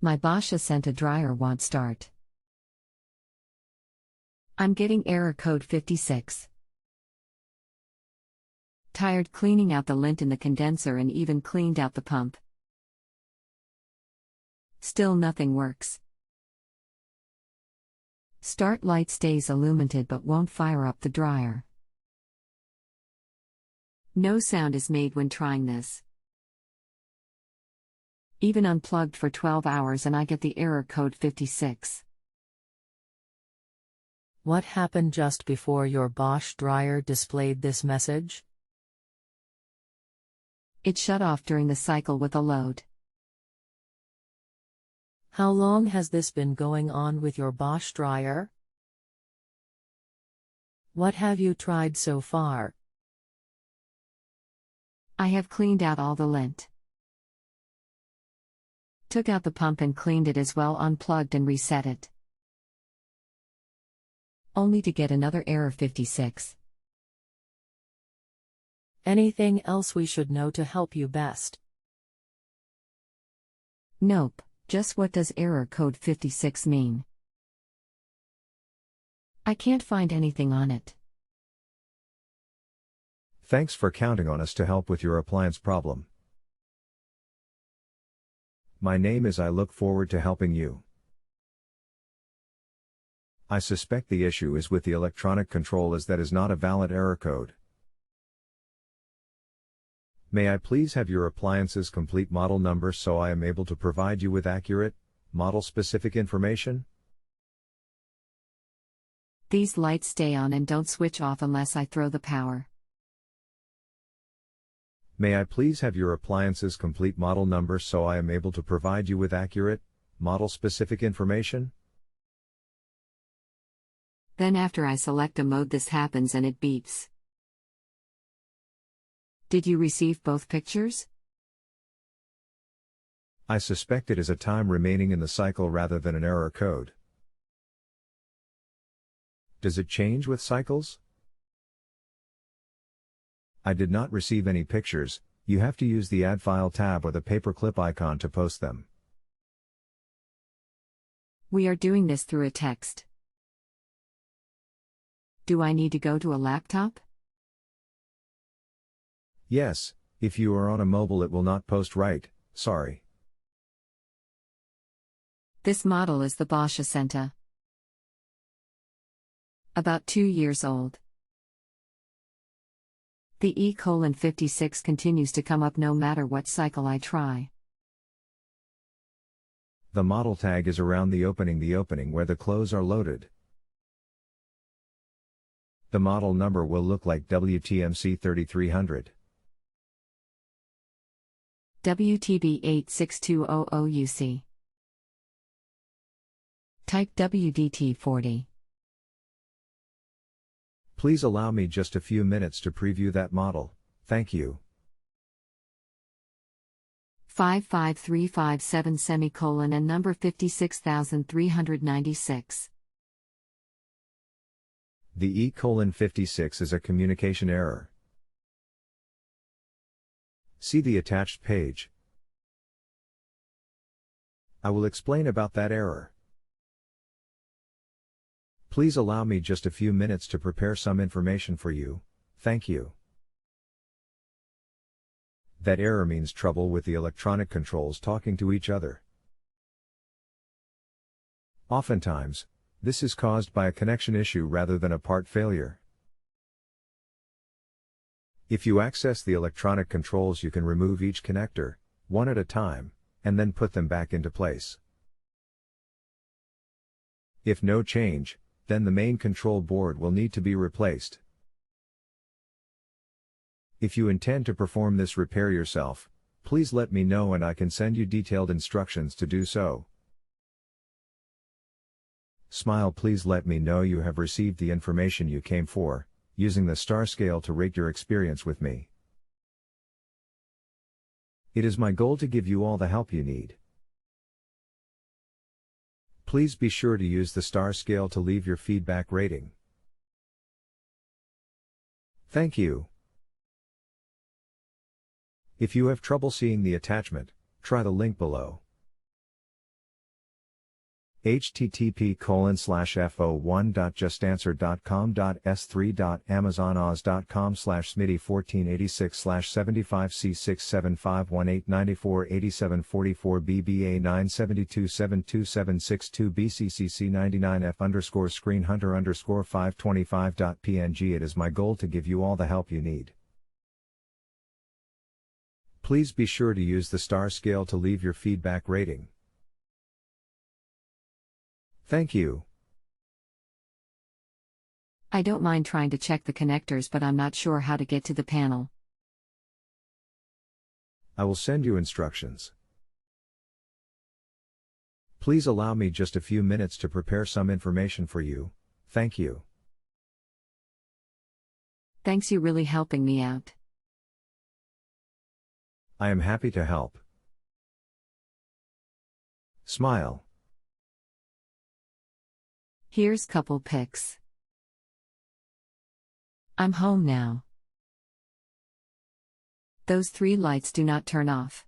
My Bosch Acenta dryer won't start. I'm getting error code 56. Tired cleaning out the lint in the condenser and even cleaned out the pump. Still nothing works. Start light stays illuminated but won't fire up the dryer. No sound is made when trying this. Even unplugged for 12 hours and I get the error code 56. What happened just before your Bosch dryer displayed this message? It shut off during the cycle with a load. How long has this been going on with your Bosch dryer? What have you tried so far? I have cleaned out all the lint. Took out the pump and cleaned it as well, unplugged and reset it. Only to get another error 56. Anything else we should know to help you best? Nope, just what does error code 56 mean? I can't find anything on it. Thanks for counting on us to help with your appliance problem. My name is I look forward to helping you. I suspect the issue is with the electronic control as that is not a valid error code. May I please have your appliance's complete model number so I am able to provide you with accurate, model-specific information? These lights stay on and don't switch off unless I throw the power. May I please have your appliance's complete model number so I am able to provide you with accurate, model-specific information? Then after I select a mode this happens and it beeps. Did you receive both pictures? I suspect it is a time remaining in the cycle rather than an error code. Does it change with cycles? I did not receive any pictures. You have to use the Add File tab or the paperclip icon to post them. We are doing this through a text. Do I need to go to a laptop? Yes, if you are on a mobile it will not post right, sorry. This model is the Bosch Acenta. About 2 years old. The E:56 continues to come up no matter what cycle I try. The model tag is around the opening where the clothes are loaded. The model number will look like WTMC 3300. WTB 86200UC. Type WDT40. Please allow me just a few minutes to preview that model, thank you. 55357 semicolon and number 56396. The E:56 is a communication error. See the attached page. I will explain about that error. Please allow me just a few minutes to prepare some information for you, thank you. That error means trouble with the electronic controls talking to each other. Oftentimes, this is caused by a connection issue rather than a part failure. If you access the electronic controls you can remove each connector, one at a time, and then put them back into place. If no change, then the main control board will need to be replaced. If you intend to perform this repair yourself, please let me know and I can send you detailed instructions to do so. Smile. Please let me know you have received the information you came for, using the star scale to rate your experience with me. It is my goal to give you all the help you need. Please be sure to use the star scale to leave your feedback rating. Thank you. If you have trouble seeing the attachment, try the link below. http://fo1.justAnswer.com.s3.amazon.oz.com/MIDI1486/7518948744BBA97272762518948742BCC99F_screen hunter_screen525.png. It is my goal to give you all the help you need. Please be sure to use the star scale to leave your feedback rating. Thank you. I don't mind trying to check the connectors, but I'm not sure how to get to the panel. I will send you instructions. Please allow me just a few minutes to prepare some information for you. Thank you. Thanks, you really helping me out. I am happy to help. Smile. Here's couple pics. I'm home now. Those 3 lights do not turn off.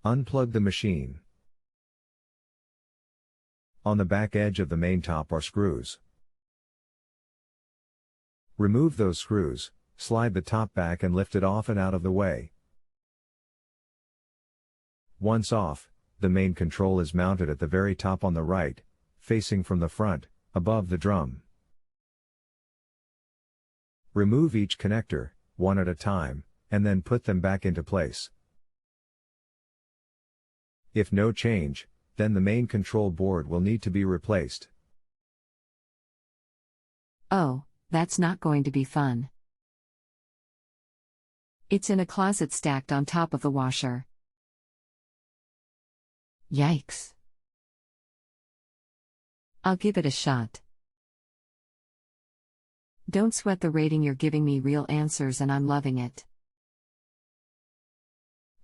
Unplug the machine. On the back edge of the main top are screws. Remove those screws, slide the top back and lift it off and out of the way. Once off, the main control is mounted at the very top on the right, facing from the front, above the drum. Remove each connector, one at a time, and then put them back into place. If no change, then the main control board will need to be replaced. Oh, that's not going to be fun. It's in a closet stacked on top of the washer. Yikes. I'll give it a shot. Don't sweat the rating, you're giving me real answers and I'm loving it.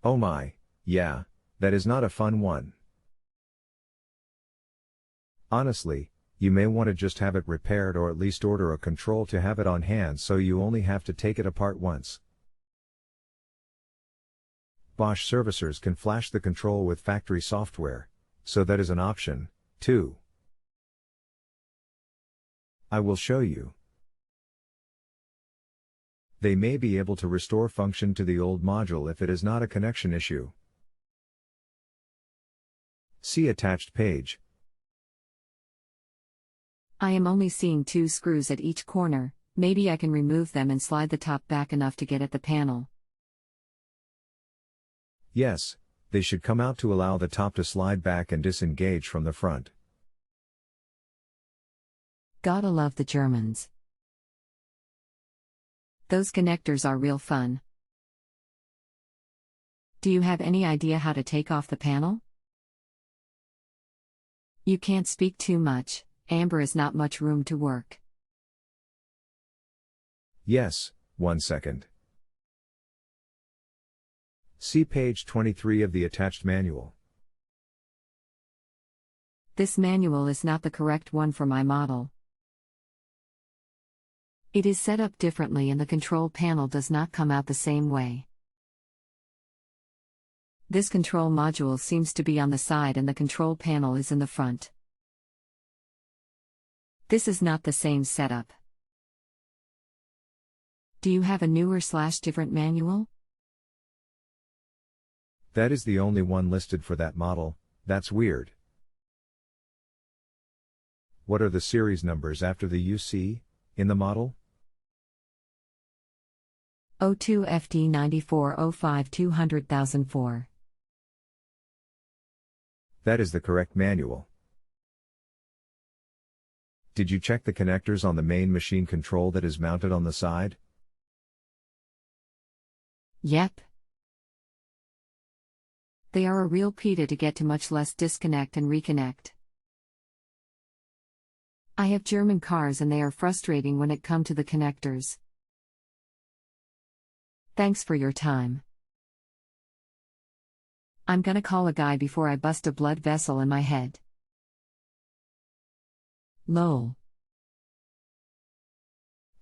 Oh my, yeah, that is not a fun one. Honestly, you may want to just have it repaired or at least order a control to have it on hand so you only have to take it apart once. Bosch servicers can flash the control with factory software, so that is an option, too. I will show you. They may be able to restore function to the old module if it is not a connection issue. See attached page. I am only seeing 2 screws at each corner. Maybe I can remove them and slide the top back enough to get at the panel. Yes, they should come out to allow the top to slide back and disengage from the front. Gotta love the Germans. Those connectors are real fun. Do you have any idea how to take off the panel? You can't speak too much, Amber is not much room to work. Yes, 1 second. See page 23 of the attached manual. This manual is not the correct one for my model. It is set up differently and the control panel does not come out the same way. This control module seems to be on the side and the control panel is in the front. This is not the same setup. Do you have a newer/different manual? That is the only one listed for that model. That's weird. What are the series numbers after the UC in the model? 02 FD 9405 200,004. That is the correct manual. Did you check the connectors on the main machine control that is mounted on the side? Yep. They are a real pita to get to, much less disconnect and reconnect. I have German cars and they are frustrating when it comes to the connectors. Thanks for your time. I'm gonna call a guy before I bust a blood vessel in my head. Lol.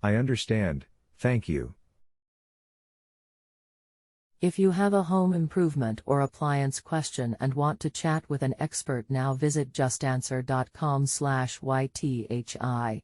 I understand, thank you. If you have a home improvement or appliance question and want to chat with an expert now, visit justanswer.com/ythi.